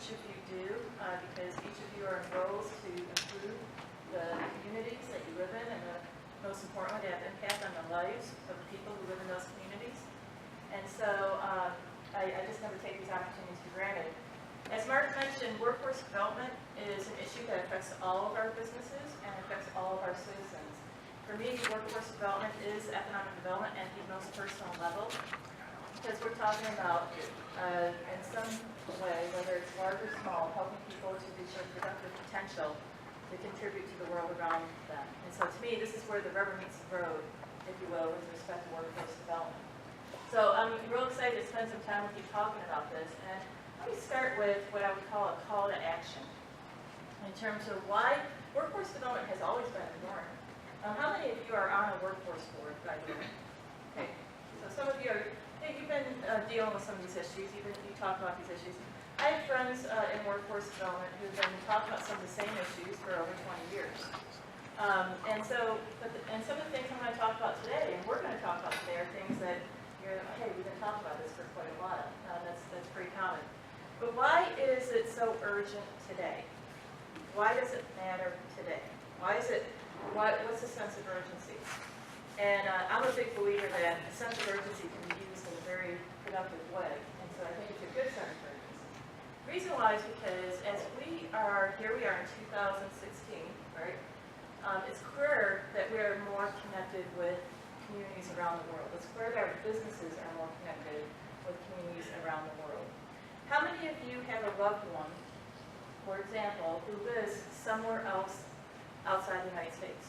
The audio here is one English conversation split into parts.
each of you do, because each of you are in roles to improve the communities that you live in, and most importantly, to have impact on the lives of the people who live in those communities. And so I just never take these opportunities for granted. As Mark mentioned, workforce development is an issue that affects all of our businesses and affects all of our citizens. For me, workforce development is economic development at the most personal level, because we're talking about, in some way, whether it's large or small, helping people to reach their productive potential to contribute to the world around them. And so to me, this is where the rubber meets the road, if you will, with respect to workforce development. So I'm real excited to spend some time with you talking about this. And let me start with what I would call a call to action in terms of why workforce development has always been important. How many of you are on a workforce board, by the way? Okay, so some of you are, you've been dealing with some of these issues, you talk about these issues. I have friends in workforce development who've been talking about some of the same issues for over 20 years. And some of the things I'm going to talk about today, and we're going to talk about today, are things that you're, hey, we've been talking about this for quite a while. That's pretty common. But why is it so urgent today? Why does it matter today? What's the sense of urgency? And I'm a big believer that a sense of urgency can be used in a very productive way. And so I think it's a good sense of urgency. The reason why is because as we are in 2016, right? It's clear that we are more connected with communities around the world. It's clear that our businesses are more connected with communities around the world. How many of you have a loved one, for example, who lives somewhere else outside the United States?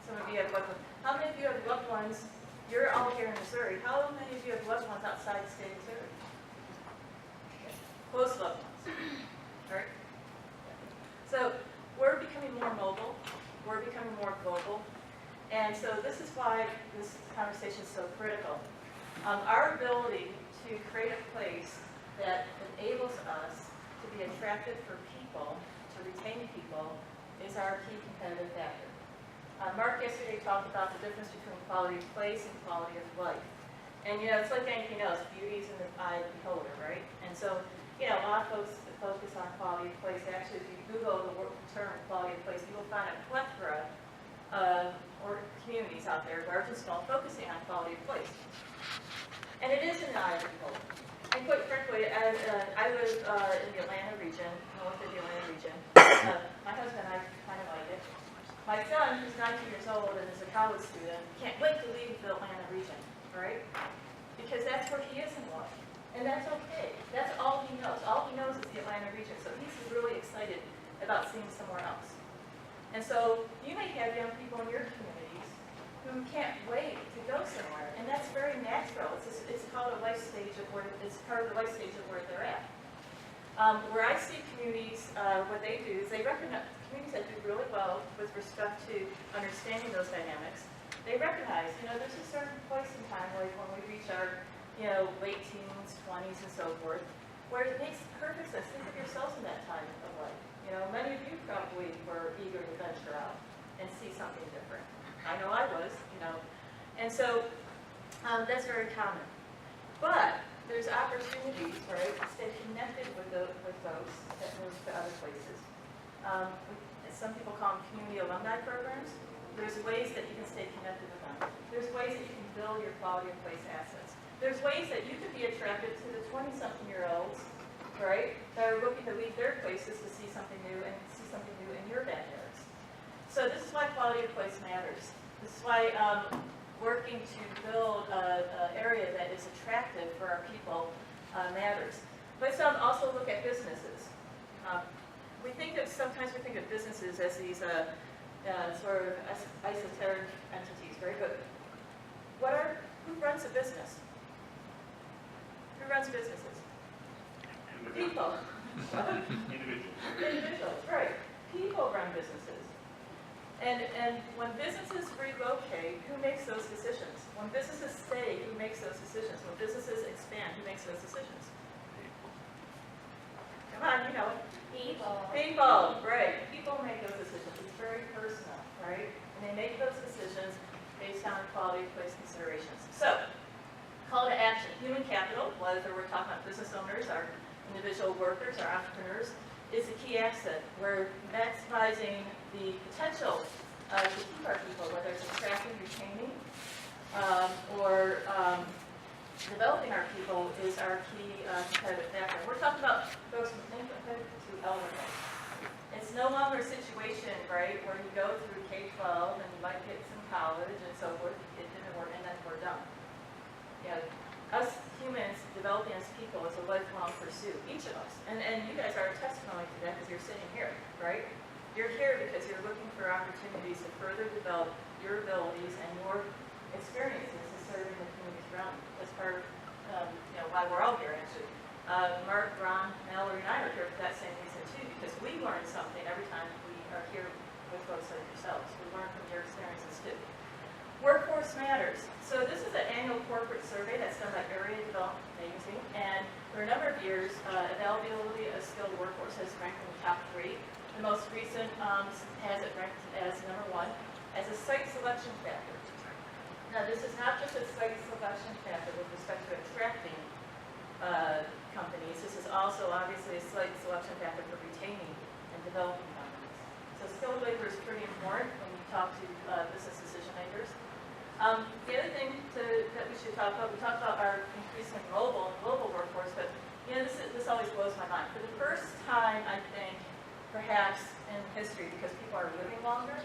Some of you have loved ones. How many of you have loved ones? You're all here in Missouri. How many of you have loved ones outside the state of Missouri? Okay. Close loved ones. All right? So we're becoming more mobile. We're becoming more global. And so this is why this conversation is so critical. Our ability to create a place that enables us to be attractive for people, to retain people, is our key competitive factor. Mark yesterday talked about the difference between quality of place and quality of life. And it's like anything else, beauty is in the eye of the beholder, right? And so, a lot of folks focus on quality of place. Actually, if you Google the term quality of place, you will find a plethora or communities out there, large and small, focusing on quality of place. And it is in the eye of the beholder. And quite frankly, I live in the Atlanta region, north of the Atlanta region. My husband and I kind of like it. My son, who's 19 years old and is a college student, can't wait to leave the Atlanta region, right? Because that's where he is in life. And that's okay. That's all he knows. All he knows is the Atlanta region. So he's really excited about seeing somewhere else. And so you may have young people in your communities who can't wait to go somewhere. And that's very natural. It's called a life stage of where, it's part of the life stage of where they're at. Where I see communities, what they do is they recognize communities that do really well with respect to understanding those dynamics. They recognize, there's a certain place in time, like when we reach our, late teens, 20s, and so forth, where it makes perfect sense. Think of yourselves in that time of life. Many of you probably were eager to venture out and see something different. I know I was, And so that's very common. But there's opportunities, right, to stay connected with those that move to other places. Some people call them community alumni programs. There's ways that you can stay connected with them. There's ways that you can build your quality of place assets. There's ways that you could be attracted to the 20-something-year-olds, right, that are looking to leave their places to see something new and see something new in your backyards. So this is why quality of place matters. This is why working to build an area that is attractive for our people matters. Let's also look at businesses. Sometimes we think of businesses as these sort of esoteric entities, very good. Who runs a business? Who runs businesses? People. Individuals, right. People run businesses. And when businesses relocate, who makes those decisions? When businesses stay, who makes those decisions? When businesses expand, who makes those decisions? Come on, you know it. People, right. People make those decisions. It's very personal, right? And they make those decisions based on quality of place considerations. So, call to action. Human capital, whether we're talking about business owners, our individual workers, our entrepreneurs, is a key asset. We're maximizing the potential to keep our people, whether it's attracting, retaining, or developing our people is our key competitive factor. We're talking about folks from infant to elderly. It's no longer a situation, right, where you go through K-12 and you might get some college and so forth, it didn't work, and then we're done. You know, us humans developing as people is a lifelong pursuit, each of us. And you guys are a testimony to that because you're sitting here, right? You're here because you're looking for opportunities to further develop your abilities and your experiences to serve in the communities around you. That's part of why we're all here, actually. Mark, Ron, Mallory, and I are here for that same reason, too, because we learn something every time we are here with folks like yourselves. We learn from your experiences, too. Workforce Matters. So this is an annual corporate survey that's done by Area Development Magazine, and for a number of years, availability of skilled workforce has ranked in the top 3. The most recent has it ranked as number 1 as a site selection factor. Now, this is not just a site selection factor with respect to attracting companies. This is also obviously a site selection factor for retaining and developing companies. So skilled labor is pretty important when you talk to business decision makers. The other thing that we should talk about, we talked about our increasing mobile and global workforce, but this always blows my mind. For the first time, I think, perhaps in history, because people are living longer,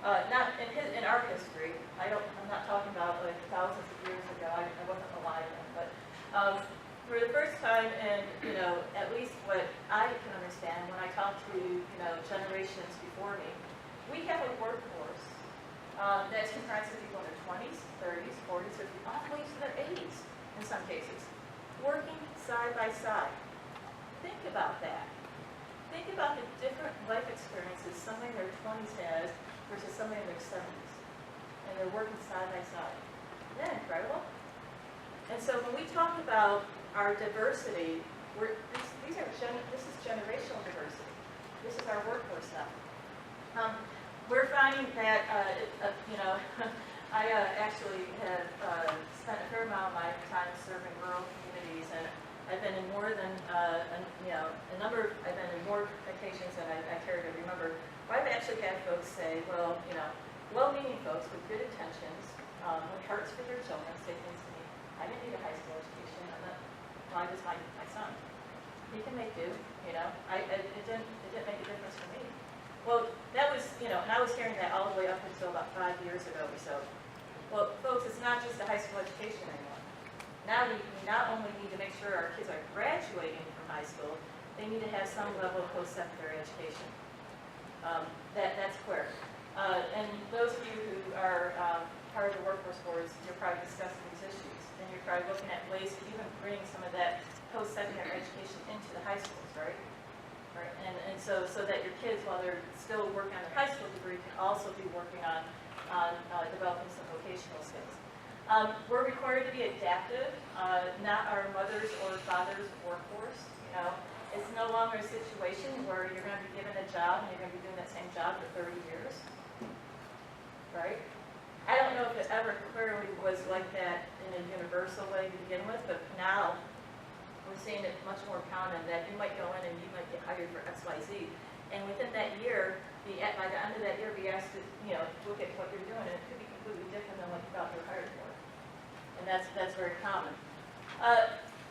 not in our history. I'm not talking about like thousands of years ago. I wasn't alive then, but for the first time, and at least what I can understand when I talk to generations before me, we have a workforce that's comprised of people in their 20s, 30s, 40s, 50s, all the way to their 80s in some cases, working side by side. Think about that. Think about the different life experiences somebody in their 20s has versus somebody in their 70s, and they're working side by side. Isn't that incredible? And so when we talk about our diversity, this is generational diversity. This is our workforce now. We're finding that, I actually have spent a fair amount of my time serving rural communities, and I've been in more than, I've been in more occasions than I care to remember, where I've actually had folks say, well, well-meaning folks with good intentions, with hearts for their children, say things to me, I didn't need a high school education, I was my son. He can make do, it didn't make a difference for me. Well, that was, and I was hearing that all the way up until about 5 years ago or so. Well, folks, it's not just a high school education anymore. Now we not only need to make sure our kids are graduating from high school, they need to have some level of post-secondary education. That's clear. And those of you who are part of the workforce boards, you're probably discussing these issues, and you're probably looking at ways to even bring some of that post-secondary education into the high schools, right? Right. And so that your kids, while they're still working on their high school degree, can also be working on developing some vocational skills. We're required to be adaptive, not our mother's or father's workforce. It's no longer a situation where you're going to be given a job and you're going to be doing that same job for 30 years, right? I don't know if it ever clearly was like that in a universal way to begin with, but now we're seeing it much more common that you might go in and you might get hired for X, Y, Z, and within that year, by the end of that year, be asked to look at what you're doing, and it could be completely different than what you thought you were hired for, and that's very common.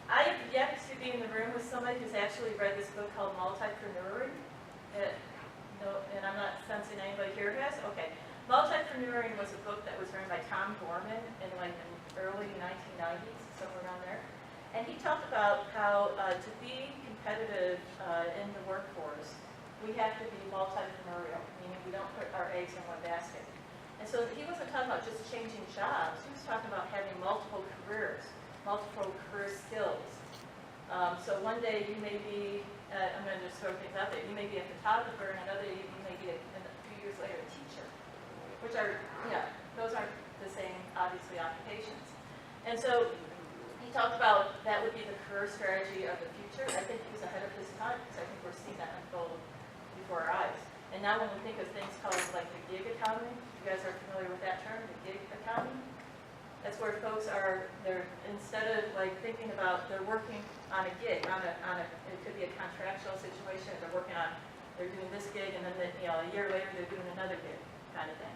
I have yet to be in the room with somebody who's actually read this book called Multipreneuring. And I'm not sensing anybody here has. Okay, Multipreneuring was a book that was written by Tom Gorman in the early 1990s, somewhere around there. And he talked about how to be competitive in the workforce, we have to be multipreneurial, meaning we don't put our eggs in one basket. And so he wasn't talking about just changing jobs. He was talking about having multiple careers, multiple career skills. So one day you may be, I'm going to just throw things out there, you may be a photographer, and another you may be, a few years later, a teacher, which are, those aren't the same, obviously, occupations. And so he talked about that would be the career strategy of the future. I think he was ahead of his time, because I think we're seeing that unfold before our eyes. And now when we think of things called like the gig economy, you guys are familiar with that term, the gig economy? That's where folks are, they're, instead of like thinking about, they're working on a gig, it could be a contractual situation, they're doing this gig, and then, a year later, they're doing another gig, kind of thing.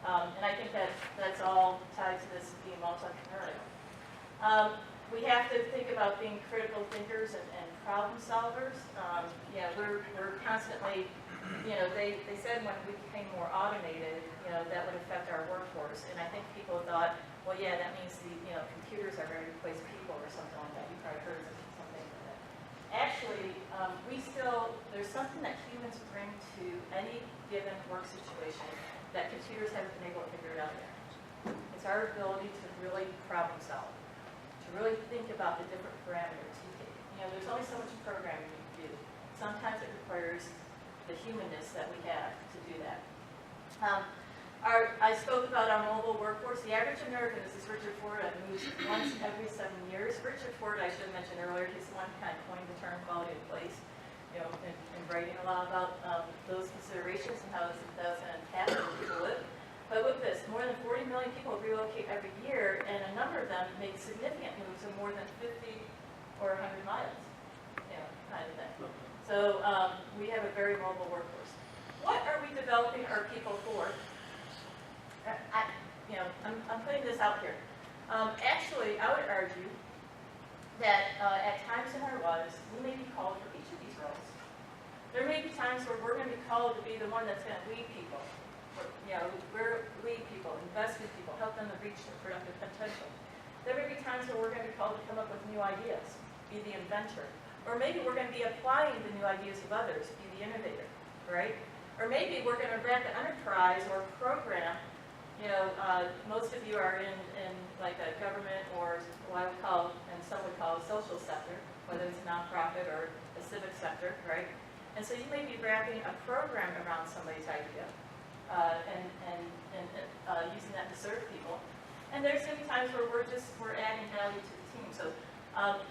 And I think that's all tied to this being multi-entrepreneurial. We have to think about being critical thinkers and problem solvers. We're constantly, they said when we became more automated, that would affect our workforce. And I think people thought, well, yeah, that means computers are going to replace people or something like that. You probably heard something like that. Actually, there's something that humans bring to any given work situation that computers haven't been able to figure it out yet. It's our ability to really problem solve, to really think about the different parameters. There's only so much programming you can do. Sometimes it requires the humanness that we have to do that. I spoke about our mobile workforce. The average American, this is Richard Ford, moves once every 7 years. Richard Ford, I should have mentioned earlier, he's the one who kind of coined the term quality of place, and writing a lot about those considerations and how it's going to impact where people live. But with this, more than 40 million people relocate every year, and a number of them make significant moves of more than 50 or 100 miles, kind of thing. So we have a very mobile workforce. What are we developing our people for? I'm putting this out here. Actually, I would argue that at times in our lives, we may be called for each of these roles. There may be times where we're going to be called to be the one that's going to lead people. We're lead people, invest in people, help them to reach their productive potential. There may be times where we're going to be called to come up with new ideas, be the inventor. Or maybe we're going to be applying the new ideas of others, be the innovator, right? Or maybe we're going to run an enterprise or program. Most of you are in like a government or what I would call, and some would call a social sector, whether it's nonprofit or a civic sector, right? And so you may be wrapping a program around somebody's idea and using that to serve people. And there's going to be times where we're adding value to the team. So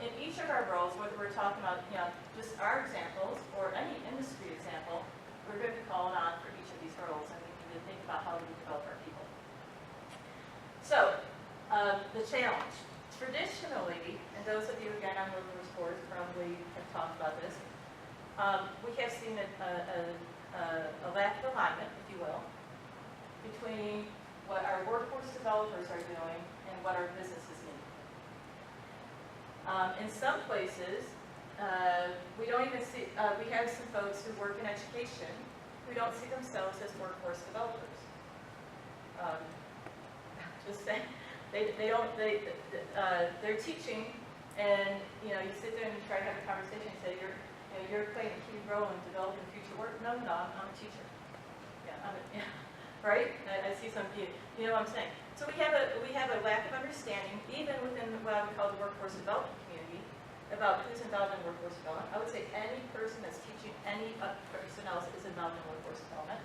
in each of our roles, whether we're talking about just our examples or any industry example, we're going to be called on for each of these roles, and we need to think about how we develop our people. So, the challenge. Traditionally, and those of you again on workforce boards probably have talked about this, we have seen a lack of alignment, if you will, between what our workforce developers are doing and what our businesses need. In some places, we don't even see, we have some folks who work in education who don't see themselves as workforce developers. Just saying, they're teaching, and you sit there and you try to have a conversation and say you're playing a key role in developing future work. No, I'm a teacher. Right? I see some of you. You know what I'm saying? So we have a lack of understanding, even within what I would call the workforce development community, about who's involved in workforce development. I would say any person that's teaching any person else is involved in workforce development.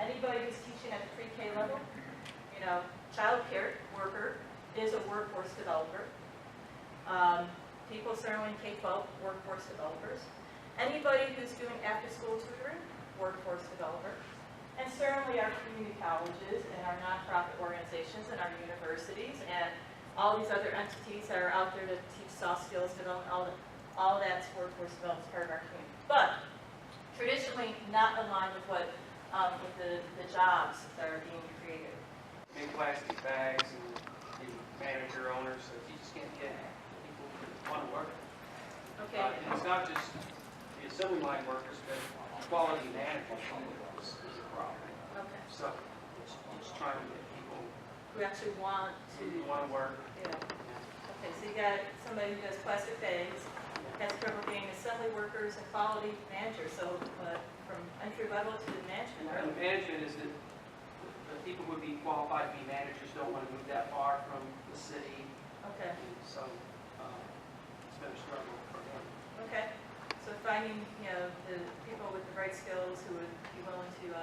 Anybody who's teaching at the pre-K level, child care worker is a workforce developer. People certainly in K-12, workforce developers. Anybody who's doing after-school tutoring, workforce developer. And certainly our community colleges and our nonprofit organizations and our universities and all these other entities that are out there to teach soft skills development, all that's workforce development as part of our community. But traditionally not aligned with what with the jobs that are being created. Big plastic bags and manager owners, so you just can't get people to want to work. Okay. And it's not just the assembly line workers, but quality management is a problem. Okay. So it's trying to get people Who actually want to work. Yeah. Okay, so you got somebody who does plastic bags, has trouble being assembly workers and quality managers, so from entry level to management. And the management is that the people who would be qualified to be managers don't want to move that far from the city. Okay. So it's been a struggle for them. Okay. So finding, the people with the right skills who would be willing to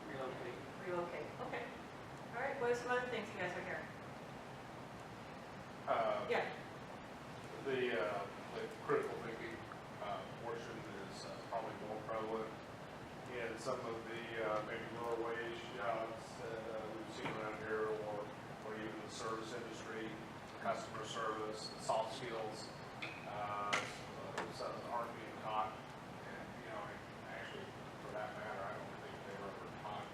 Relocate. relocate. Okay. All right. What are some other things you guys are hearing? Yeah. The critical thinking portion is probably more prevalent in some of the maybe lower wage jobs that we've seen around here, or even the service industry, customer service, soft skills, some aren't being taught. And, you know, actually, for that matter, I don't think they were ever taught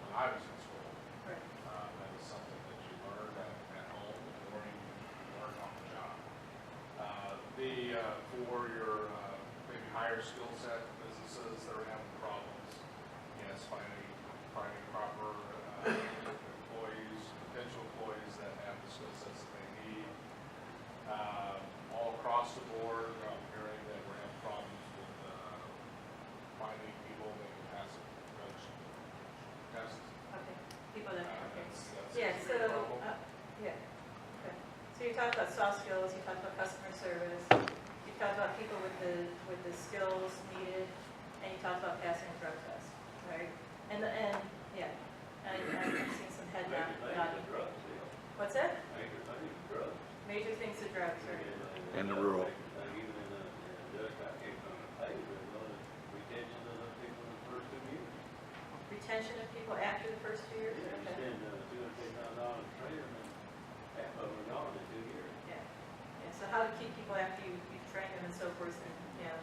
when I was in school. Right. That is something that you learned at home or you learned on the job. For your maybe higher skill set businesses that are having problems, yes, finding proper employees, potential employees that have the skill sets that they need. All across the board, I'm hearing that we're having problems with finding people that can pass a drug test. Okay, people that, okay. That's Yeah, a so, big problem. yeah, okay. So you talked about soft skills, you talked about customer service, you talked about people with the skills needed, and you talked about passing a drug test, right? And, yeah, and I've seen some head nodding. What's that? Major things to drugs, right? And the rural. Retention of people after the first 2 years, okay? Yeah, yeah, so how to keep people after you've trained them and so forth, and, you know,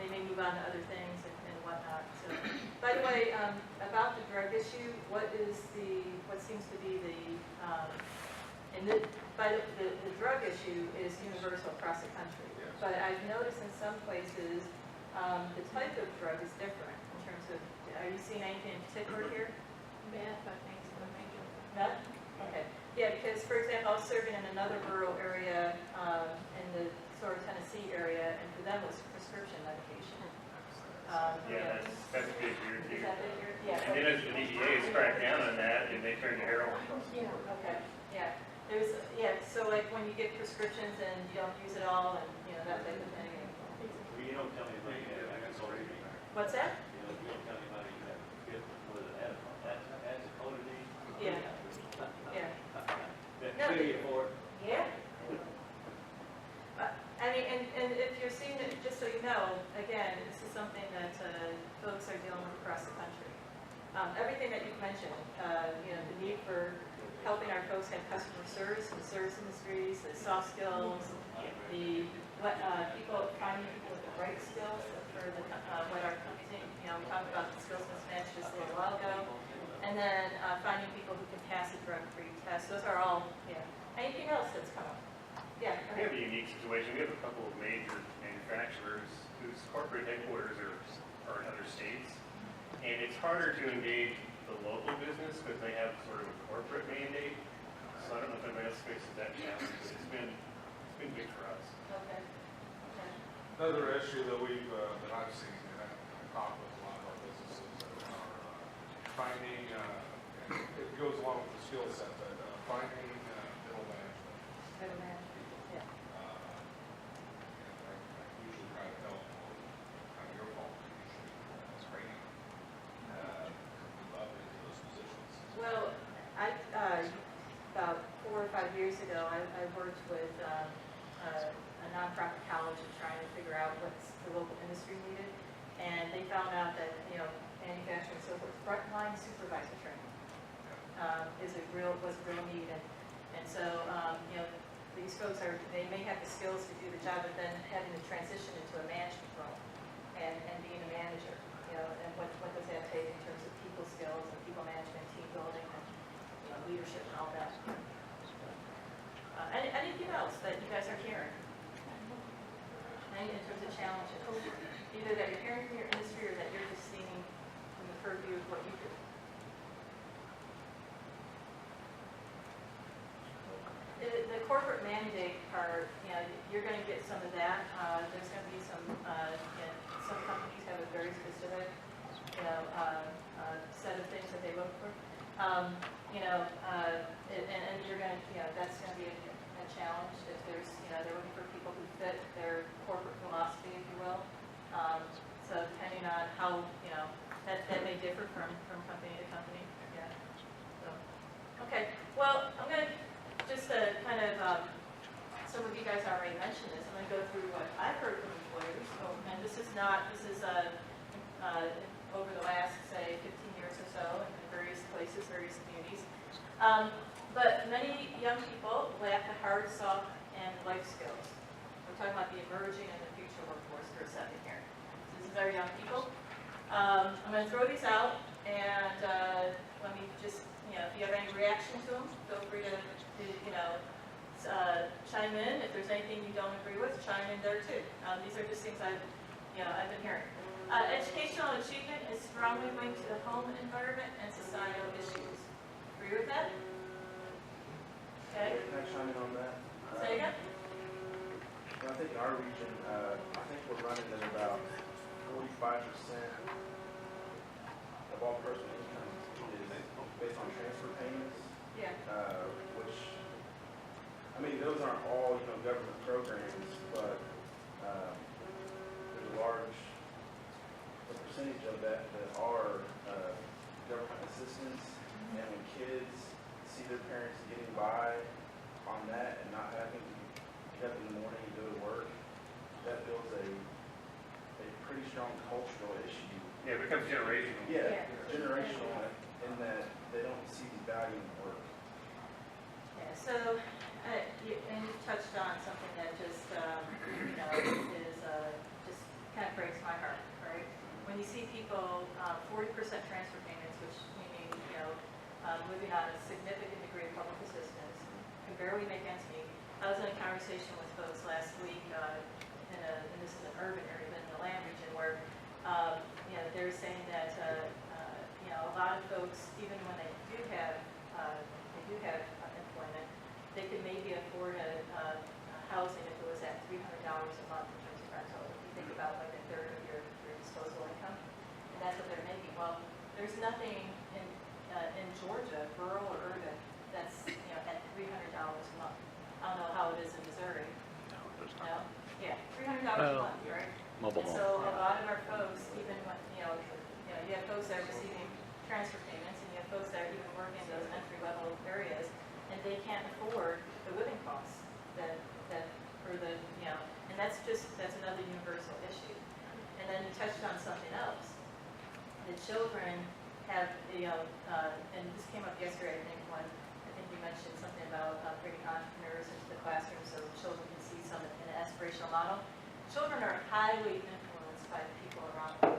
they may move on to other things and whatnot, so. By the way, about the drug issue, what seems to be the drug issue is universal across the country. Yes. But I've noticed in some places, the type of drug is different in terms of, are you seeing anything in particular here? Meth, I think, is the major. Meth? Okay. Yeah, because, for example, I was serving in another rural area, in the sort of Tennessee area, and for them it was prescription medication. Yeah, that's a big year Is too. that it? Yeah. And then as the DEA has cracked down on that, and they turned to heroin. Yeah. Okay, yeah. So like when you get prescriptions and you don't use it all, and, you know, that type of thing. You don't tell me about that, I got sorry. What's that? You don't tell me about it, you have to get with it, as a codeine. Yeah, yeah. That No, kill you for it. Yeah. I mean, and if you're seeing it, just so you know, again, this is something that folks are dealing with across the country. Everything that you've mentioned, you know, the need for helping our folks have customer service in the service industries, the soft skills, the people finding people with the right skills for what our company, you know, we talked about the skills mismatch just a little while ago, and then finding people who can pass a drug-free test. Those are all, yeah. Anything else that's come up? Yeah. We have a unique situation. We have a couple of major manufacturers whose corporate headquarters are in other states. And it's harder to engage the local business because they have sort of a corporate mandate. So I don't know if anybody else faces that challenge, but it's been good for us. Okay. Okay. Another issue that I've seen, and I've talked with a lot of our businesses that are finding, and it goes along with the skill set, but finding middle management. Middle management, yeah. And I usually try to tell them, well, kind of your fault, you should be doing this training. Move up into those positions. Well, about 4 or 5 years ago, I worked with a nonprofit college trying to figure out what the local industry needed. And they found out that, you know, manufacturing and so forth, frontline supervisor training was a real need. And so, you know, these folks they may have the skills to do the job, but then having to transition into a management role and being a manager, you know, and what does that take in terms of people skills and people management, team building, and, you know, leadership and all that. Anything else that you guys are hearing? In terms of challenges, either that you're hearing from your industry or that you're just seeing from the purview of what you do. The corporate mandate part, you know, you're going to get some of that. There's going to be some, you know, some companies have a very specific, you know, set of things that they look for. You know, and you're going to, you know, that's going to be a challenge if there's, you know, they're looking for people who fit their corporate philosophy, if you will. So depending on how, you know, that may differ from company to company. Yeah. So, okay. Well, I'm going to just kind of, some of you guys already mentioned this. I'm going to go through what I've heard from employers. So, and this is over the last, say, 15 years or so in various places, various communities. But many young people lack the hard, soft, and life skills. We're talking about the emerging and the future workforce for a second here. So this is our young people. I'm going to throw these out, and let me just, if you have any reaction to them, feel free to chime in. If there's anything you don't agree with, chime in there too. These are just things I've been hearing. Educational achievement is strongly linked to the home environment and societal issues. Agree with that? Okay. Can I chime in on that? Say again? I think in our region, I think we're running at about 45% of all personal income is based on transfer payments, Yeah. which, I mean, those aren't all, government programs, but there's a large percentage of that are government assistance, and when kids see their parents getting by on that and not having to get up in the morning and go to work, that builds a pretty strong cultural issue. Yeah, it becomes generational. Yeah, generational in that they don't see the value in work. Yeah, so, and you touched on something that just, is, just kind of breaks my heart, right? When you see people, 40% transfer payments, which meaning, living on a significant degree of public assistance, can barely make ends meet. I was in a conversation with folks last week, and this is an urban area, but in the land region, where, they're saying that, a lot of folks, even when they do have employment, they could maybe afford a housing if it was at $300 a month in terms of rental. If you think about like a third of your disposable income, and that's what they're making. Well, there's nothing in Georgia, rural or urban, that's at $300 a month. I don't know how it is in Missouri. No? Yeah, $300 a month, right? Mobile And home. so a lot of our folks, even when, you have folks that are receiving transfer payments, and you have folks that are even working in those entry-level areas, and they can't afford the living costs and that's another universal issue. And then you touched on something else. The children have, and this came up yesterday, I think you mentioned something about bringing entrepreneurs into the classroom so children can see some in an aspirational model. Children are highly influenced by the people around them.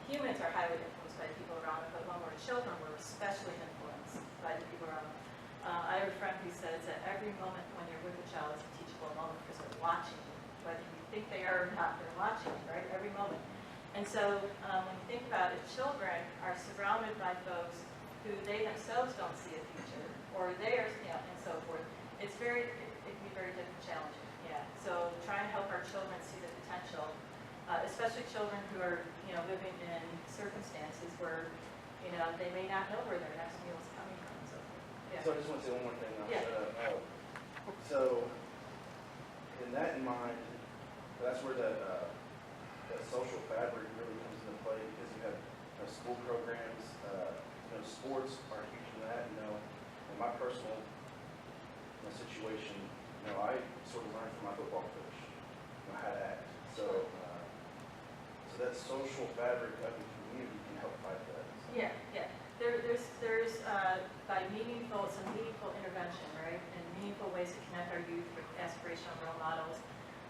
Humans are highly influenced by the people around them, but when we're children, we're especially influenced by the people around them. I have a friend who says that every moment when you're with a child is a teachable moment because they're watching you. Whether you think they are or not, they're watching you, right? Every moment. And so when you think about it, children are surrounded by folks who they themselves don't see a future, or they are, and so forth. It can be very different, challenging. Yeah. So trying to help our children see the potential, especially children who are, living in circumstances where, they may not know where their next meal is coming from. So, yeah. So I just want to say one more thing. I'll Yeah. shut up. So, in that in mind, that's where the social fabric really comes into play, because you have school programs, sports are huge in that. In my personal situation, I sort of learned from my football coach how to act. So that social fabric of the community can help fight that. Yeah. There's by some meaningful intervention, right, and meaningful ways to connect our youth with aspirational role models.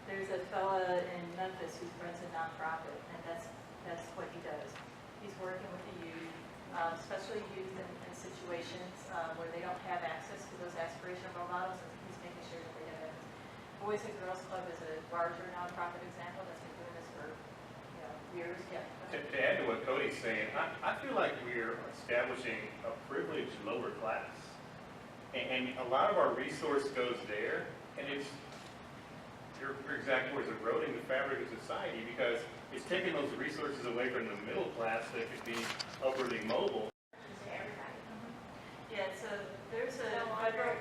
There's a fella in Memphis who runs a nonprofit, and that's what he does. He's working with the youth, especially youth in situations where they don't have access to those aspirational role models, and he's making sure that they have it. Boys and Girls Club is a larger nonprofit example that's been doing this for years. Yeah. To add to what Cody's saying, I feel like we're establishing a privileged lower class. And a lot of our resource goes there, and it's, your exact words, eroding the fabric of society, because it's taking those resources away from the middle class that could be upwardly mobile. Yeah, so there's a federal,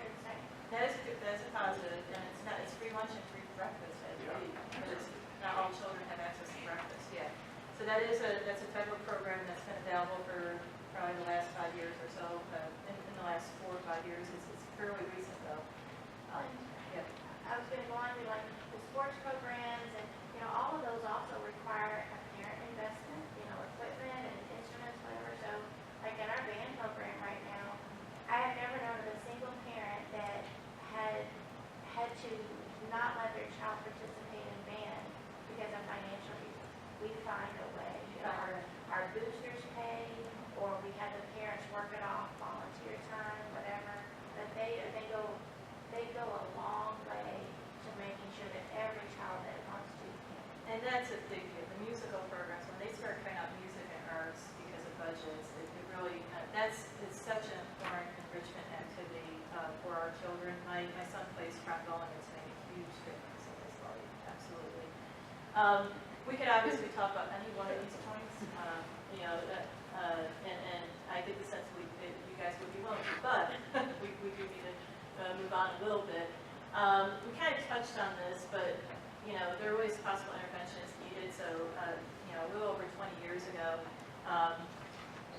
that's a positive, and it's free lunch and free breakfast, I believe, but not all children have access to breakfast, yeah. So that's a federal program that's been available for probably the last 5 years or so, in the last 4 or 5 years. It's fairly recent though. Yeah. I was going to go on to like the sports programs, and all of those also require a parent investment, equipment and instruments, whatever. So like in our band program right now, I have never known a We could obviously talk about any one of these points, you know, and I get the sense that you guys would be willing to, but we do need to move on a little bit. We kind of touched on this, but, you know, there are always possible interventions needed, so, you know, a little over 20 years ago, I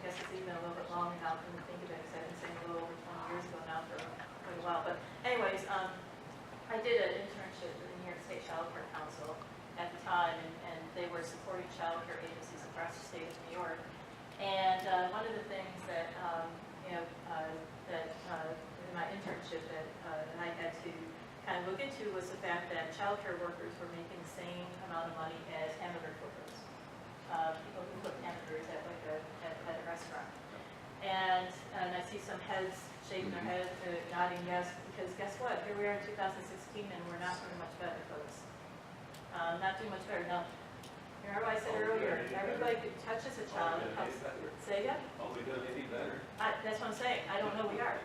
guess it's even a little bit long now for me to think of it, because I've been saying a little over 20 years ago now for quite a while, but anyways, I did an internship with the New York State Child Care Council at the time, and they were supporting child care agencies across the state of New York. And one of the things that, you know, that in my internship that I had to kind of look into was the fact that child care workers were making the same amount of money as hamburger flippers, people who flip hamburgers at like at a restaurant. And I see some heads shaking their head, nodding yes, because guess what? Here we are in 2016, and we're not doing much better, folks. Not doing much better. Now, remember what I said earlier, everybody who touches a child helps. Say again? Are we doing any better? That's what I'm saying. I don't know we are.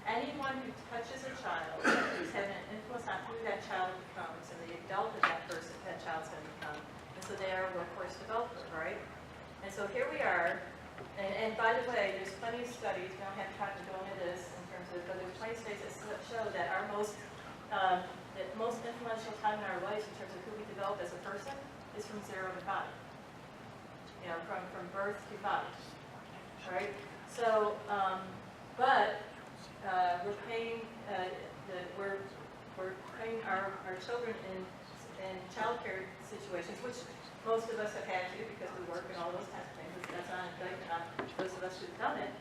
Anyone who touches a child is having an influence on who that child becomes and the adult that child's going to become. And so they are a workforce developer, right? And so here we are. And by the way, there's plenty of studies, we don't have time to go into this in terms of, but there's 20 studies that show that our most influential time in our lives in terms of who we develop as a person is from 0 to 5. You know, from birth to 5. Right? So, we're paying we're putting our children in child care situations, which most of us have had to because we work and all those kinds of things. That's not an indictment on those of us who've done it.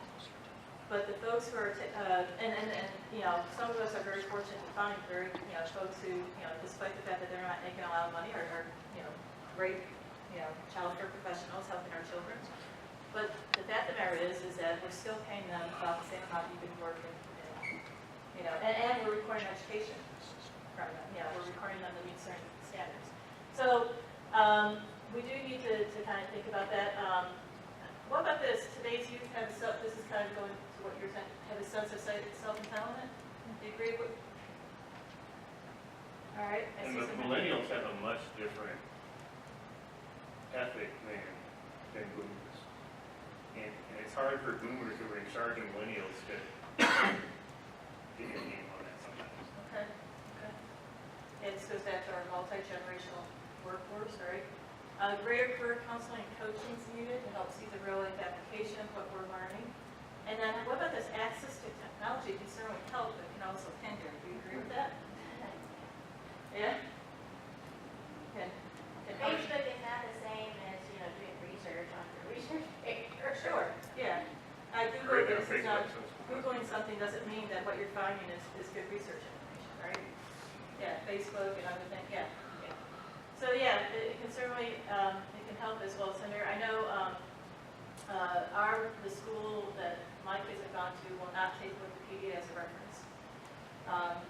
But the folks who are, and you know, some of us are very fortunate to find very, you know, folks who, you know, despite the fact that they're not making a lot of money, are you know, great, you know, child care professionals helping our children. But the fact of the matter is that we're still paying them about the same amount you've been working, you know, and we're requiring education from them. You know, we're requiring them to meet certain standards. So we do need to kind of think about that. What about this? Today's youth have this is kind of going to what you're saying, have a sense of self-empowerment. Do you agree with? All right. And the millennials have a much different ethic than boomers. And it's hard for boomers who are in charge of millennials to get a name on that sometimes. Okay. Okay. Yeah, this goes back to our multi-generational workforce, right? Greater career counseling and coaching is needed to help see the real-life application of what we're learning. And then what about this access to technology can certainly help, but can also hinder? Do you agree with that? Yeah? Facebook is not the same as, you know, doing research on your research paper. Sure, yeah. Google this is not, Googling something doesn't mean that what you're finding is good research information, right? Yeah, Facebook and other things, yeah. So yeah, it can certainly, it can help as well, Senator. I know the school that my kids have gone to will not take Wikipedia as a reference.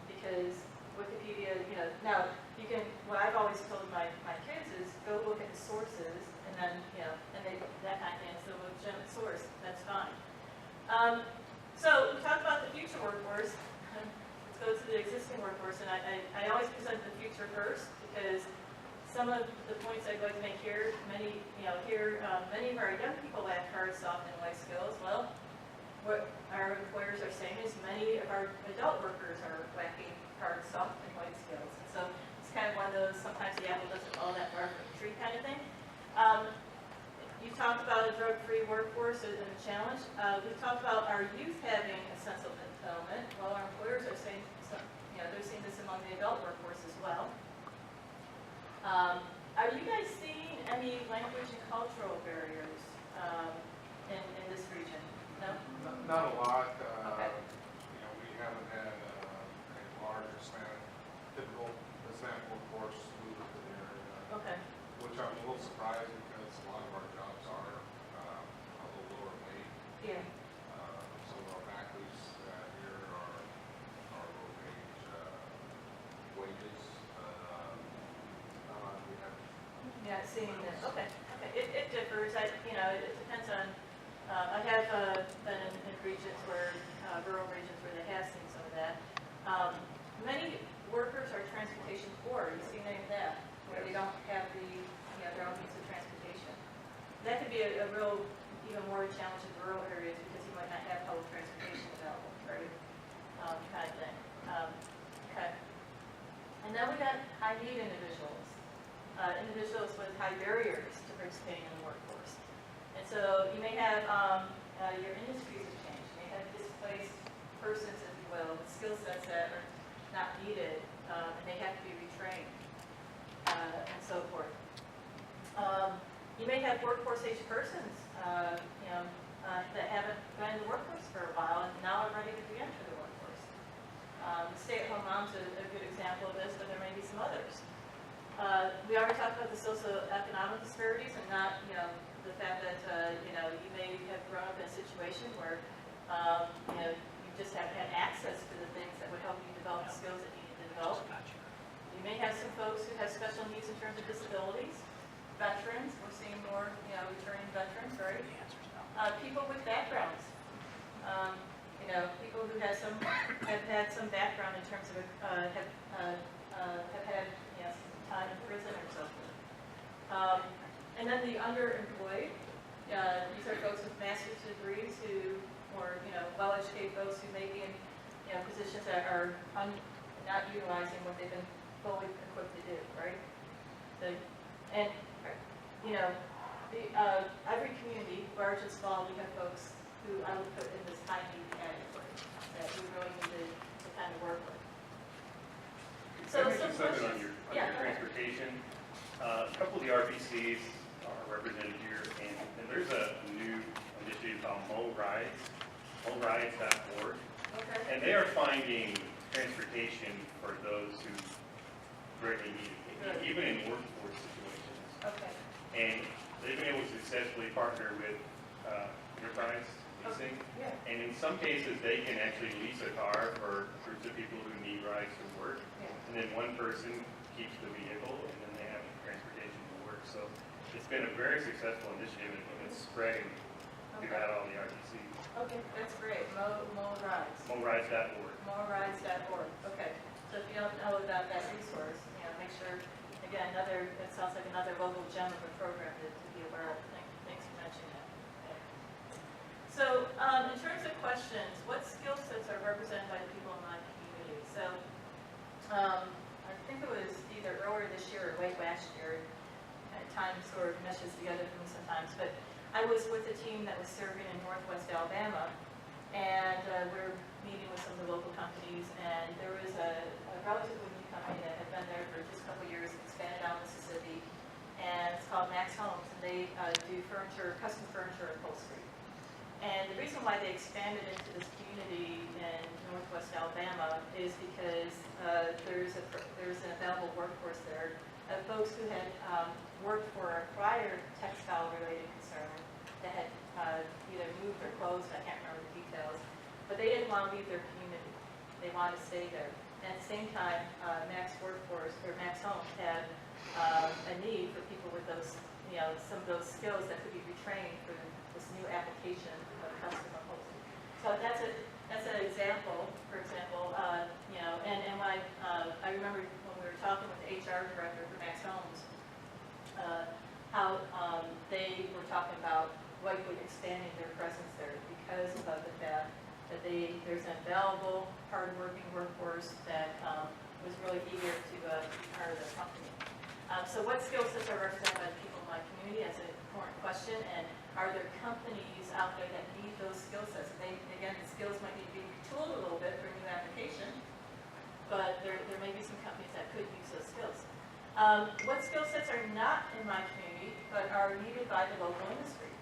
Because Wikipedia, you know, now you can, what I've always told my kids is go look at the sources and then, you know, and that kind of thing, so a legitimate source, that's fine. So we talked about the future workforce. Let's go to the existing workforce, and I always present the future first because some of the points I'd like to make here, many of our young people lack hard, soft, and life skills. Well, what our employers are saying is many of our adult workers are lacking hard, soft, and life skills. And so it's kind of one of those, sometimes the apple doesn't fall that far from the tree kind of thing. You talked about a drug-free workforce as a challenge. We've talked about our youth having a sense of fulfillment. Well, our employers are saying, they're seeing this among the adult workforce as well. Are you guys seeing any language and cultural barriers in this region? No? Not a lot. Okay. You know, we haven't had a large typical Hispanic workforce move into the area. Okay. Which I'm a little surprised because a lot of our jobs are a little lower paid. Yeah. Some of our faculties here are low wage wages. We have Yeah, seeing that. Okay. Okay. It differs. It depends on. I have been in regions where rural regions where they have seen some of that. Many workers are transportation poor. You see any of that where they don't challenge in rural areas because you might not have public transportation available, right? Kind of thing. Okay. And then we got high need individuals. Individuals with high barriers to participating in the workforce. And so you may have, your industries have changed. You may have displaced persons, if you will, with skill sets that are not needed, and they have to be retrained, and so forth. You may have workforce age persons, that haven't been in the workforce for a while and now are ready to re-enter the workforce. Stay-at-home moms are a good example of this, but there may be some others. We already talked about the socioeconomic disparities and not, the fact that, you may have grown up in a situation where, you just haven't had access to the things that would help you develop the skills that you need to develop. You may have some folks who have special needs in terms of disabilities. Veterans, we're seeing more, returning veterans, right? People with backgrounds. People who have had some background in terms of, have had, some time in prison or so forth. And then the underemployed, these are folks with master's degrees who, or, well-educated folks who may be in, positions that are not utilizing what they've been fully equipped to do, right? Every community, large and small, we have folks who I would put in this high need category that we really need to kind of work with. So some something on questions. your Yeah, go ahead. transportation. A couple of the RPCs are represented here, and there's a new initiative called MoRides.org. Okay. And they are finding transportation for those who greatly need it, Good. even in workforce situations. Okay. And they've been able to successfully partner with enterprise leasing. Yeah. And in some cases, they can actually lease a car for groups of people who need rides to work. Yeah. And then one person keeps the vehicle, and then they have transportation to work. So it's been a very successful initiative, and it's spreading throughout all the RTCs. Okay, that's great. Mo Rides. MoRides.org. MoreRides.org. Okay. So if you don't know about that resource, make sure, again, it sounds like another local gem of a program to be aware of. Thanks for mentioning that. Okay. So in terms of questions, what skill sets are represented by the people in my community? So I think it was either earlier this year or late last year. Time sort of meshes together for me sometimes, but I was with a team that was serving in Northwest Alabama, and we're meeting with some of the local companies, and there was a relatively new company that had been there for just a couple of years, expanded out in Mississippi, and it's called Max Homes, and they do custom furniture upholstery. And the reason why they expanded into this community in Northwest Alabama is because there's an available workforce there of folks who had worked for a prior textile-related concern that had either moved or closed, I can't remember the details, but they didn't want to leave their community. They wanted to stay there. And at the same time, Max Homes had a need for people with those, some of those skills that could be retrained for this new application of custom upholstery. So that's an example, for example, and when I remember when we were talking with the HR director for Max Homes, how they were talking about likely expanding their presence there because of the fact that there's an available, hardworking workforce that was really eager to be part of the company. So what skill sets are represented by the people in my community? That's an important question. And are there companies out there that need those skill sets? Again, the skills might need to be retooled a little bit for a new application, but there may be some companies that could use those skills. What skill sets are not in my community, but are needed by the local industry?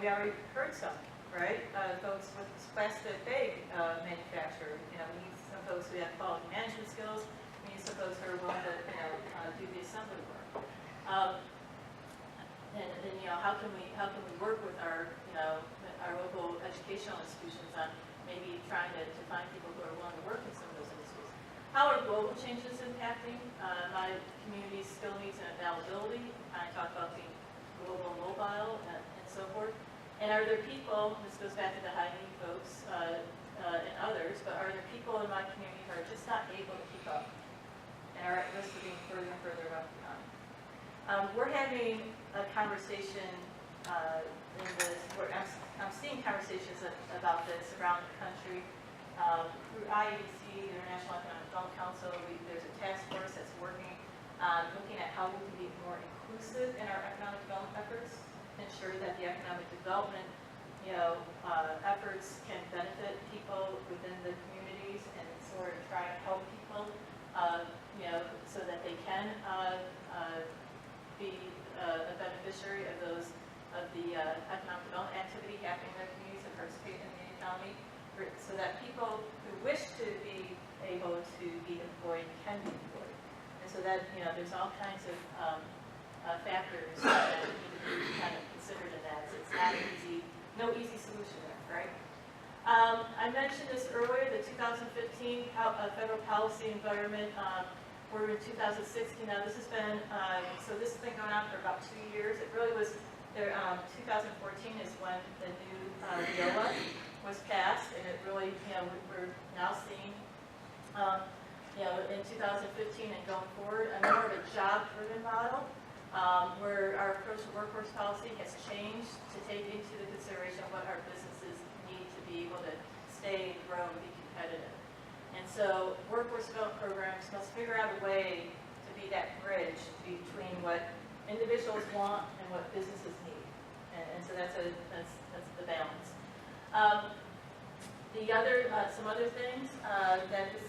We already heard some, right? Folks with plastic bag manufacturer, we need some folks who have quality management skills. We need some folks who are willing to, do the assembly work. How can we work with our local educational institutions on maybe trying to find people who are willing to work in some of those industries? How are global changes impacting my community's skill needs and availability? I talked about being global and mobile and so forth. And are there people, this goes back to the high need folks and others, but are there people in my community who are just not able to keep up and are at risk of being further and further left behind? We're having a conversation in this, I'm seeing conversations about this around the country. Through IEDC, the International Economic Development Council, there's a task force that's working on looking at how we can be more inclusive in our economic development efforts, ensure that the economic development, efforts can benefit people within the communities and sort of try to help people, so that they can be a beneficiary of the economic development activity happening in their communities and participate in the economy, so that people who wish to be able to be employed can be employed. And so that, there's all kinds of factors that need to be kind of considered in that. So it's not easy, no easy solution there, right? I mentioned this earlier, the 2015 federal policy environment. We're in 2016 now. This has been, this has been going on for about 2 years. It really was, 2014 is when the new WIOA was passed, and it really, we're now seeing, in 2015 and going forward, more of a job-driven model, where our approach to workforce policy has changed to take into the consideration what our businesses need to be able to stay, grow, and be competitive. And so workforce development programs must figure out a way to be that bridge between what individuals want and what businesses need. And so that's the balance. Some other things that this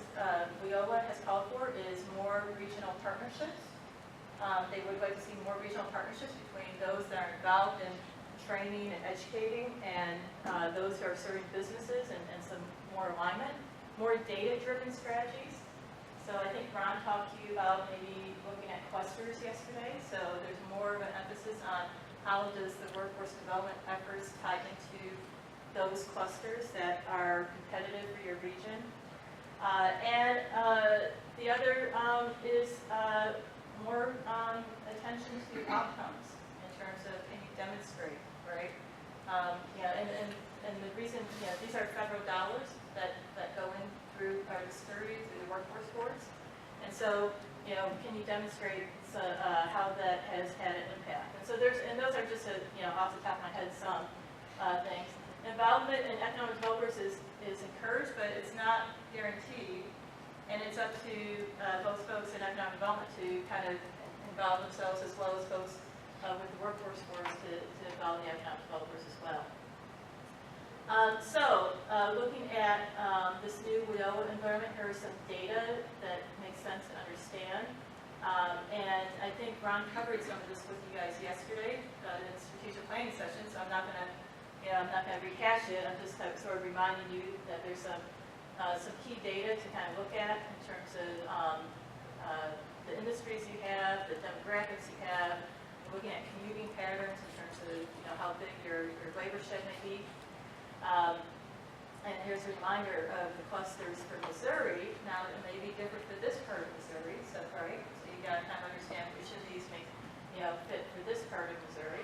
WIOA has called for is more regional partnerships. They would like to see more regional partnerships between those that are involved in training and educating and those who are serving businesses, and some more alignment, more data-driven strategies. So I think Ron talked to you about maybe looking at clusters yesterday. So there's more of an emphasis on how does the workforce development efforts tie into those clusters that are competitive for your region. The other is more attention to outcomes in terms of can you demonstrate, right? And the reason, these are federal dollars that go in through our disparity through the workforce boards. And so, can you demonstrate how that has had an impact? And so those are just off the top of my head, some things. Involvement in economic developers is encouraged, but it's not guaranteed. And it's up to both folks in economic development to kind of involve themselves, as well as folks with the workforce boards to involve the economic developers as well. Looking at this new WIOA environment, here is some data that makes sense to understand. And I think Ron covered some of this with you guys yesterday in the strategic planning session, so I'm not going to rehash it. I'm just sort of reminding you that there's some key data to kind of look at in terms of the industries you have, the demographics you have, looking at commuting patterns in terms of how big your labor shed may be. And here's a reminder of the clusters for Missouri. Now, it may be different for this part of Missouri, so right? So you got to kind of understand which of these make fit for this part of Missouri.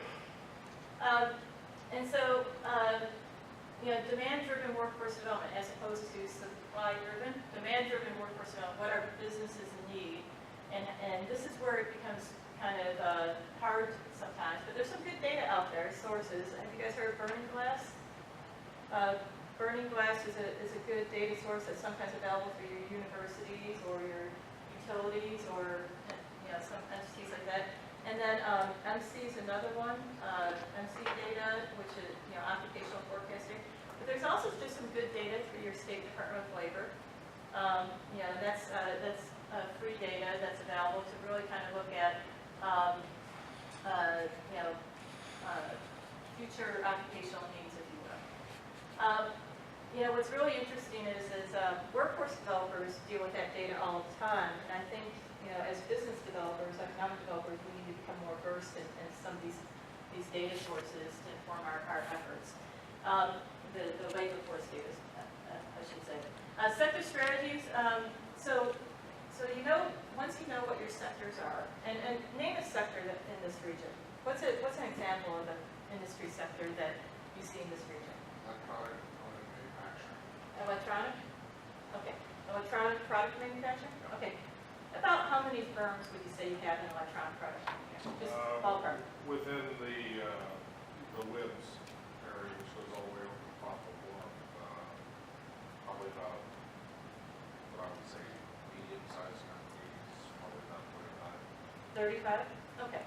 Demand-driven workforce development as opposed to supply-driven. Demand-driven workforce development, what our businesses need. And this is where it becomes kind of hard sometimes, but there's some good data out there, sources. Have you guys heard of Burning Glass? Burning Glass is a good data source that's sometimes available through your universities or your utilities or some entities like that. And then MC is another one, MC data, which is occupational forecasting. But there's also just some good data through your State Department of Labor. That's free data that's available to really kind of look at future occupational needs, if you will. What's really interesting is workforce developers deal with that data all the time, and I think as business developers, economic developers, we need to become more versed in some of these data sources to inform our efforts. The labor force data, I should say. Sector strategies. Once you know what your sectors are, and name a sector in this region. What's an example of an industry sector that you see in this region? Electronic component manufacturing. Electronic? Okay. Electronic product manufacturing? Okay. About how many firms would you say you have in electronic product manufacturing? Just ballpark. Within the the WIBS area, which goes all the way over to the top of Bluff, probably about, what I would say, medium-sized companies, probably about 25. 35? Okay.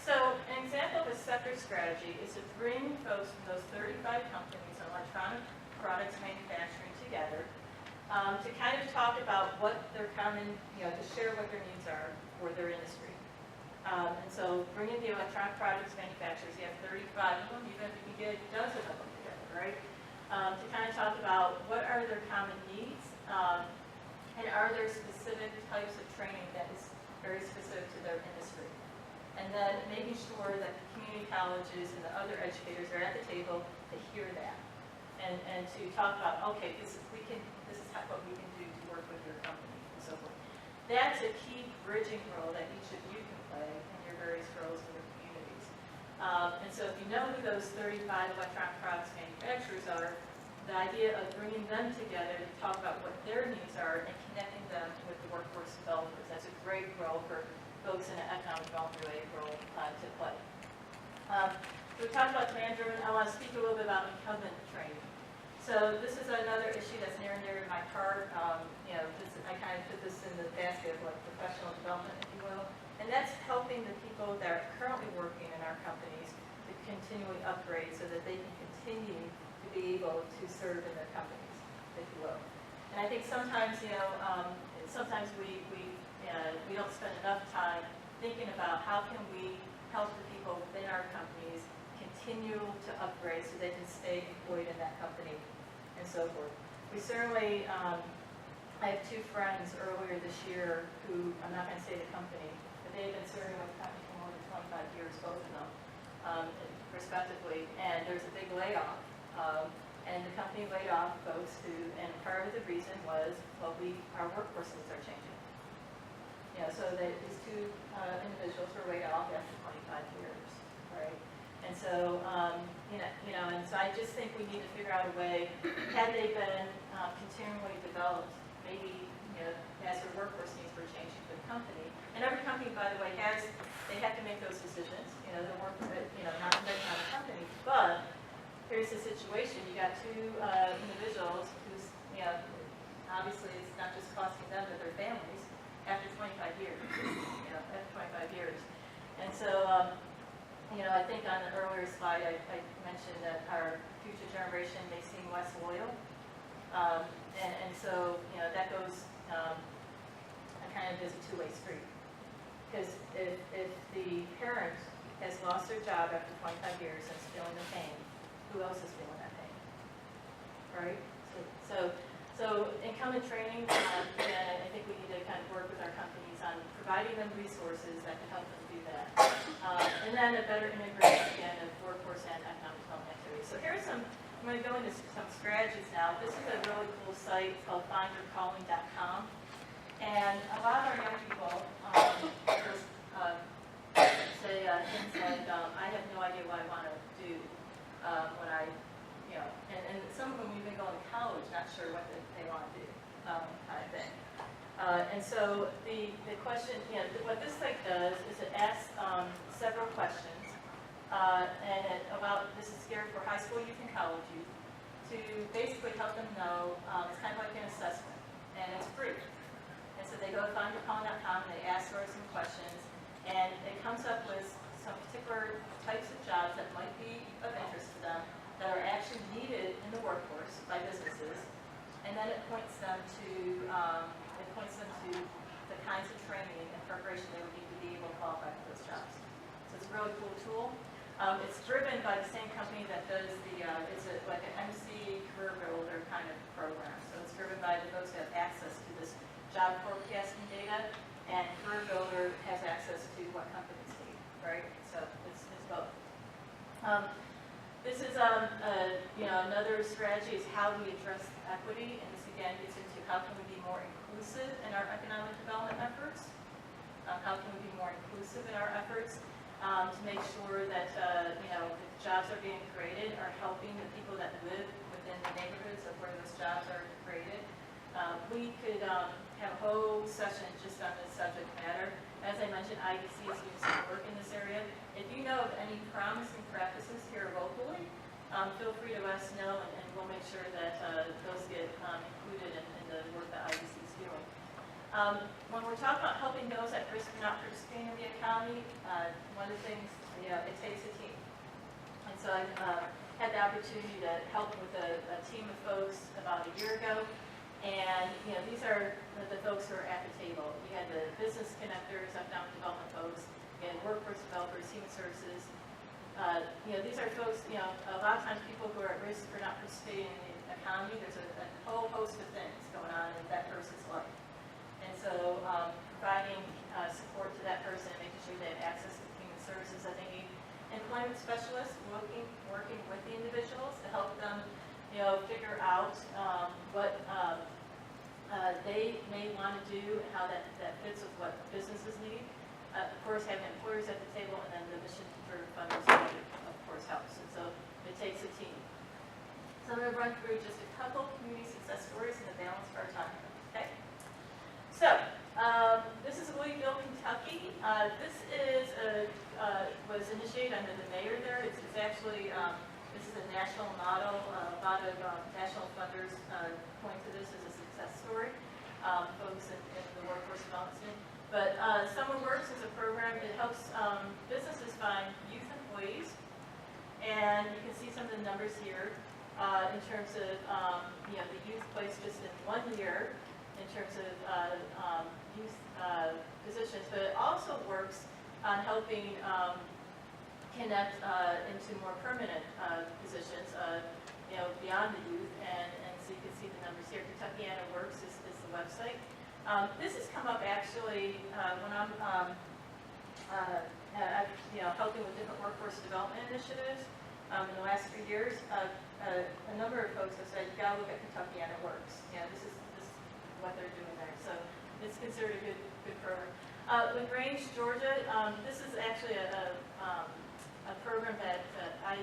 So an example of a sector strategy is to bring folks from those 35 companies in electronic products manufacturing together to kind of talk about what their common, to share what their needs are for their industry. And so bringing the electronic products manufacturers, you have 35 of them, even if you can get a dozen of them together, right? To kind of talk about what are their common needs, and are there specific types of training that is very specific to their industry. And then making sure that the community colleges and the other educators are at the table to hear that. And to talk about, okay, this is what we can do to work with your company and so forth. That's a key bridging role that each of you can play in your various roles in your communities. And so if you know who those 35 electronic products manufacturers are, the idea of bringing them together to talk about what their needs are and connecting them with the workforce developers, that's a great role for folks in an economic development related role to play. We talked about demand driven. I want to speak a little bit about incumbent training. So this is another issue that's near and dear to my heart. I kind of put this in the basket of like professional development, if you will. And that's helping the people that are currently working in our companies to continually upgrade so that they can continue to be able to serve in their companies, if you will. And I think sometimes, sometimes we don't spend enough time thinking about how can we help the people within our companies continue to upgrade so they can stay employed in that company and so forth. We certainly, I have two friends earlier this year who, I'm not going to say the company, but they've been serving with the company for more than 25 years, both of them, respectively, and there's a big layoff. And the company laid off folks who, and part of the reason was, well, our workforce needs are changing. So these two individuals were laid off after 25 years, right? And so, and so I just think we need to figure out a way, had they been continually developed, maybe, as their workforce needs were changing for the company. And every company, by the way, they have to make those decisions, the work, not depending on the company. But here's the situation, you got two individuals who's, obviously it's not just costing them, but their families, after 25 years, after 25 years. And so, I think on the earlier slide, I mentioned that our future generation may seem less loyal. And so, that goes, kind of is a two-way street. Because if the parent has lost their job after 25 years and is feeling the pain, who else is feeling that pain? Right? So incumbent training, again, I think we need to kind of work with our companies on providing them resources that can help them do that. And then a better integration, again, of workforce and economic development activities. So here's I'm going to go into some strategies now. This is a really cool site called findyourcalling.com. And a lot of our young people just say things like, I have no idea what I want to do when I, and some of them even go to college, not sure what they want to do, kind of thing. And so the question, what this site does is it asks several questions, this is geared for high school youth and college youth, to basically help them know, it's kind of like an assessment, and it's free. And so they go to findyourcalling.com and they ask her some questions, and it comes up with some particular types of jobs that might be of interest to them that are actually needed in the workforce by businesses, and then it points them to the kinds of training and preparation they would need to be able to qualify for those jobs. So it's a really cool tool. It's driven by the same company that does like an MC career builder kind of program. So it's driven by those who have access to this job forecasting data, and career builder has access to what companies need, right? So it's both. This is another strategy is how we address equity, and this again gets into how can we be more inclusive in our economic development efforts. How can we be more inclusive in our efforts to make sure that the jobs are being created are helping the people that live within the neighborhoods of where those jobs are created. We could have a whole session just on this subject matter. As I mentioned, IBC is doing some work in this area. If you know of any promising practices here locally, feel free to let us know, and we'll make sure that those get included in the work that IBC is doing. When we're talking about helping those at risk for not participating in the economy, one of the things, it takes a team. And so I had the opportunity to help with a team of folks about a year ago. And, these are the folks who are at the table. You had the business connectors, economic development folks, you had workforce developers, human services. These are folks, a lot of times people who are at risk for not participating in the economy, there's a whole host of things going on in that person's life. And so providing support to that person, making sure they have access to the human services that they need. Employment specialists working with the individuals to help them, figure out what they may want to do and how that fits with what businesses need. Of course, having employers at the table, and then the mission for funders, of course, helps. And so it takes a team. So I'm going to run through just a couple community success stories in the balance of our time. Okay. So this is Louisville, Kentucky. This is was initiated under the mayor there. It's actually this is a national model. A lot of national funders point to this as a success story. Folks in the workforce development. But Summer Works is a program. It helps businesses find youth employees, and you can see some of the numbers here in terms of the youth placed just in 1 year in terms of youth positions. But it also works on helping connect into more permanent positions, beyond the youth. And so you can see the numbers here. Kentuckiana Works is the website. This has come up actually when I'm helping with different workforce development initiatives in the last 3 years. A number of folks have said, you gotta look at Kentuckiana Works. This is what they're doing there. So it's considered a good program. LaGrange, Georgia, this is actually a program that I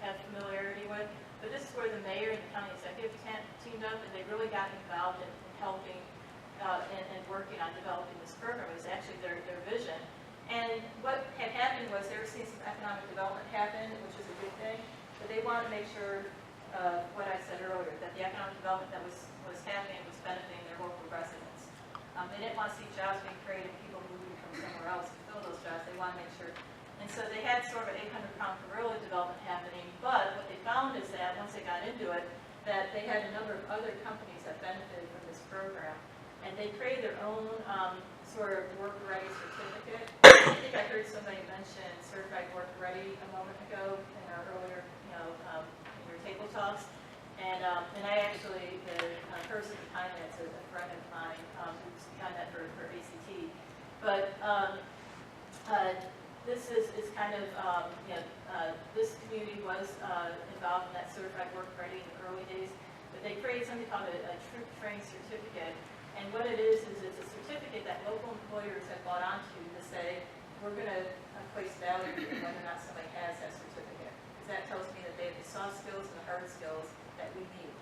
have familiarity with. But this is where the mayor and the county executive teamed up, and they really got involved in helping and working on developing this program. It was actually their vision. And what had happened was they were seeing some economic development happen, which was a good thing, but they wanted to make sure, what I said earlier, that the economic development that was happening was benefiting their local residents. They didn't want to see jobs being created, people moving from somewhere else to fill those jobs. They wanted to make sure. And so they had sort of an 800-pound gorilla development happening, but what they found is that once they got into it, that they had a number of other companies that benefited from this program. And they created their own sort of work-ready certificate. I think I heard somebody mention certified work-ready a moment ago in our earlier, in your table talks. And I actually, the person behind that's a friend of mine who's behind that for ACT. But this is kind of, this community was involved in that certified work-ready in the early days. But they created something called a troop training certificate. And what it is it's a certificate that local employers have bought onto to say, we're going to place value in whether or not somebody has that certificate. Because that tells me that they have the soft skills and the hard skills that we need.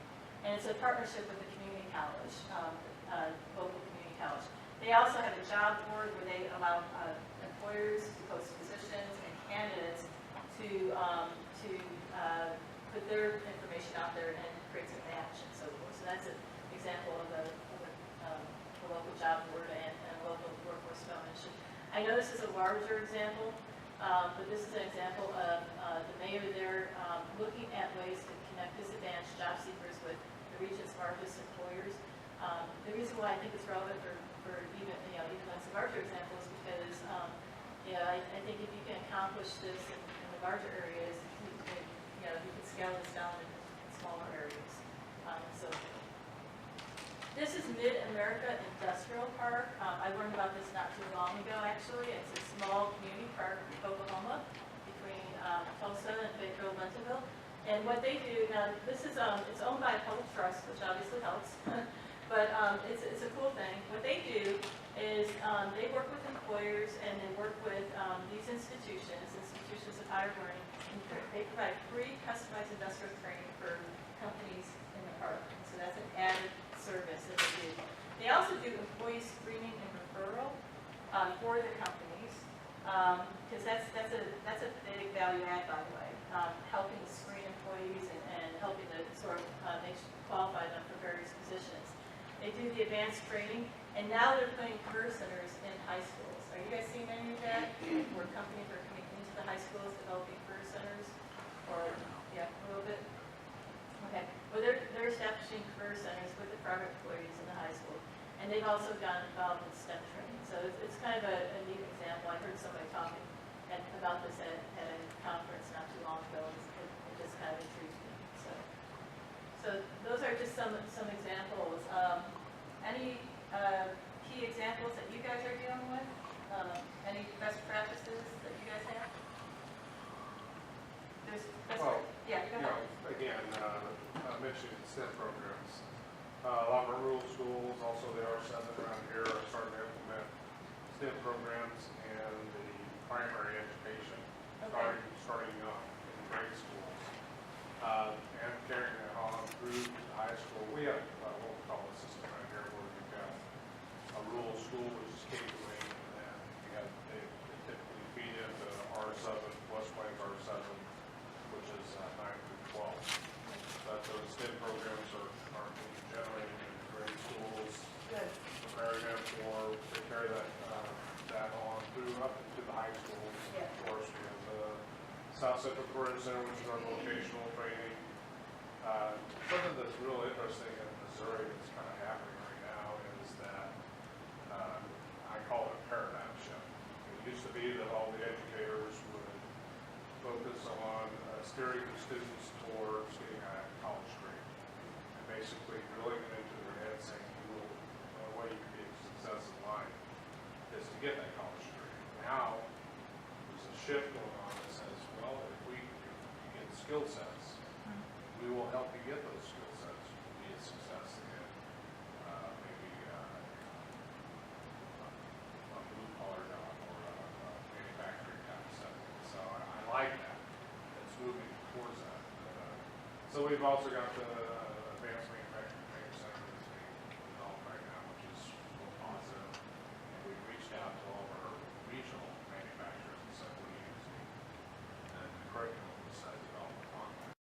And it's a partnership with the community college, local community college. They also have a job board where they allow employers to post positions and candidates to put their information out there and create some match and so forth. So that's an example of the local job board and local workforce development. I know this is a larger example, but this is an example of the mayor there looking at ways to connect disadvantaged job seekers with the region's largest employers. The reason why I think it's relevant for even that's a larger example is because I think if you can accomplish this in the larger areas, you can scale this down in smaller areas. So this is Mid-America Industrial Park. I learned about this not too long ago, actually. It's a small community park in Oklahoma between Tulsa and Fayetteville, Bentonville. And what they do, now this is, it's owned by a public trust, which obviously helps, but it's a cool thing. What they do is they work with employers and they work with these institutions of higher learning, and they provide free customized industrial training for companies in the park. And so that's an added service that they do. They also do employee screening and referral. for the companies, because that's a big value add, by the way, helping screen employees and helping to sort of qualify them for various positions. They do the advanced training, and now they're putting career centers in high schools. Are you guys seeing any of that? Where companies are coming into the high schools, developing career centers, or, yeah, a little bit? Okay, well, they're establishing career centers with the private employees in the high school, and they've also gotten involved in STEM training. So it's kind of a neat example. I heard somebody talking about this at a conference not too long ago. It just kind of intrigued me. So those are just some examples. Any key examples that you guys are dealing with? Any best practices that you guys have? There's best Well, yeah, go You ahead. know, again, mentioning STEM programs. A lot of our rural schools, also the R7 around here, are starting to implement STEM programs in the primary education, Okay. starting in grade schools, and carrying it on through to high school. We have what we call a system right here where we've got a rural school, which is K-8, and then they typically feed into R7, West Plains R7, which is 9 through 12. But those STEM programs are being generated in grade schools, Good. preparing them for, they carry that on through up into the high schools. Yeah. Of course, we have the South Central Career Center, which is our vocational training. Something that's real interesting in Missouri that's kind of happening right now is that I call it a paradigm shift. It used to be that all the educators would focus on steering the students towards getting a college degree, and basically drilling it into their head saying, the only way you can be a success in life is to get that college degree. Now, there's a shift going on that says, well, if you get skill sets, we will help you get those skill sets to be a success in maybe a blue collar job or a manufacturing kind of setting. So I like that. It's moving towards that. So we've also got the